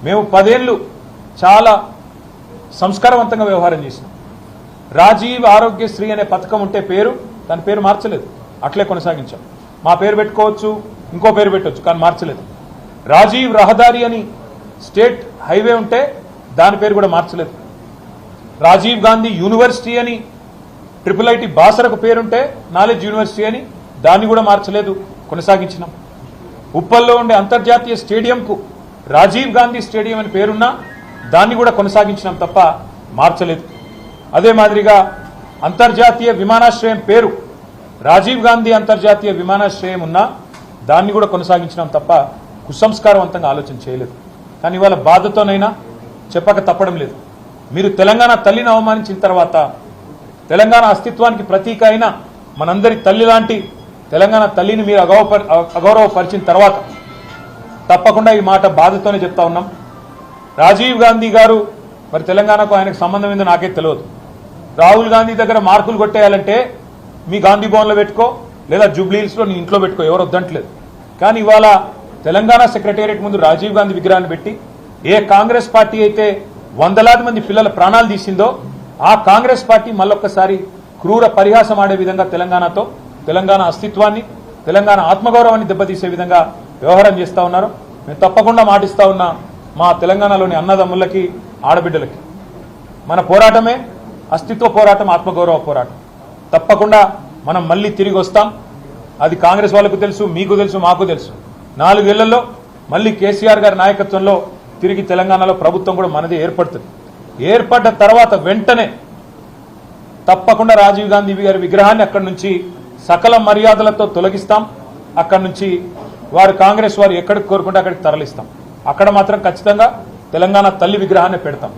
మేము 10 ఏళ్ళు చాలా సంస్కారవంతంగా వ్యవహారం చేసినాం. రాజీవ్ ఆరోగ్యశ్రీ అనే పథకం ఉంటే దాని పేరు మార్చలేదు, అట్లే కొనసాగించాం. మా పేరు పెట్టుకోవచ్చు, ఇంకో పేరు పెట్టవచ్చు, కానీ మార్చలేదు. రాజీవ్ రహదారి అని స్టేట్ హైవే ఉంటే దాని పేరు కూడా మార్చలేదు. రాజీవ్ గాంధీ యూనివర్సిటీ అని IIIT బాసరకు పేరుంటే నాలెడ్జ్ యూనివర్సిటీ అని దాన్ని కూడా మార్చలేదు, కొనసాగించినాం. ఉప్పల్లో ఉండే అంతర్జాతీయ స్టేడియంకు రాజీవ్ గాంధీ స్టేడియం అని పేరున్నా దాన్ని కూడా కొనసాగించినాం తప్ప మార్చలేదు. అదే మాదిరిగా అంతర్జాతీయ విమానాశ్రయం పేరు రాజీవ్ గాంధీ అంతర్జాతీయ విమానాశ్రయం ఉన్నా దాన్ని కూడా కొనసాగించినాం తప్ప కుసంస్కారవంతంగా ఆలోచన చేయలేదు. కానీ ఇవాళ బాధతోనైనా చెప్పక తప్పడం లేదు. మీరు తెలంగాణ తల్లిని అవమానించిన తర్వాత, తెలంగాణ అస్తిత్వానికి ప్రతీక అయిన మనందరి తల్లి లాంటి తెలంగాణ తల్లిని మీరు అగౌరవపరిచిన తర్వాత తప్పకుండా ఈ మాట బాధతోనే చెప్తా ఉన్నాం. రాజీవ్ గాంధీ గారు మరి తెలంగాణకు ఆయనకు సంబంధం ఏందో నాకే తెలియదు. రాహుల్ గాంధీ దగ్గర మార్కులు కొట్టేయాలంటే మీ గాంధీ భవన్లో పెట్టుకో, లేదా జూబ్లీహిల్స్లో నీ ఇంట్లో పెట్టుకో, ఎవరు వద్దంటలేదు. కానీ ఇవాళ తెలంగాణ సెక్రటేరియట్ ముందు రాజీవ్ గాంధీ విగ్రహాన్ని పెట్టి ఏ కాంగ్రెస్ పార్టీ అయితే వందలాది మంది పిల్లల ప్రాణాలు తీసిందో ఆ కాంగ్రెస్ పార్టీ మళ్ళొక్కసారి క్రూర పరిహాసం ఆడే విధంగా తెలంగాణతో, తెలంగాణ అస్తిత్వాన్ని, తెలంగాణ ఆత్మగౌరవాన్ని దెబ్బతీసే విధంగా వ్యవహారం చేస్తూ ఉన్నారు. మేము తప్పకుండా మాటిస్తా ఉన్నా మా తెలంగాణలోని అన్నదమ్ములకి, ఆడబిడ్డలకి, మన పోరాటమే అస్తిత్వ పోరాటం, ఆత్మగౌరవ పోరాటం. తప్పకుండా మనం మళ్ళీ తిరిగి వస్తాం. అది కాంగ్రెస్ వాళ్ళకు తెలుసు, మీకు తెలుసు, మాకు తెలుసు. 4 ఏళ్లలో మళ్ళీ కేసీఆర్ గారి నాయకత్వంలో తిరిగి తెలంగాణలో ప్రభుత్వం కూడా మనది ఏర్పడుతుంది. ఏర్పడ్డ తర్వాత వెంటనే తప్పకుండా రాజీవ్ గాంధీ గారి విగ్రహాన్ని అక్కడి నుంచి సకల మర్యాదలతో తొలగిస్తాం. అక్కడి నుంచి కాంగ్రెస్ వారు ఎక్కడికి కోరుకుంటే అక్కడికి తరలిస్తాం. అక్కడ మాత్రం ఖచ్చితంగా తెలంగాణ తల్లి విగ్రహాన్ని పెడతాం.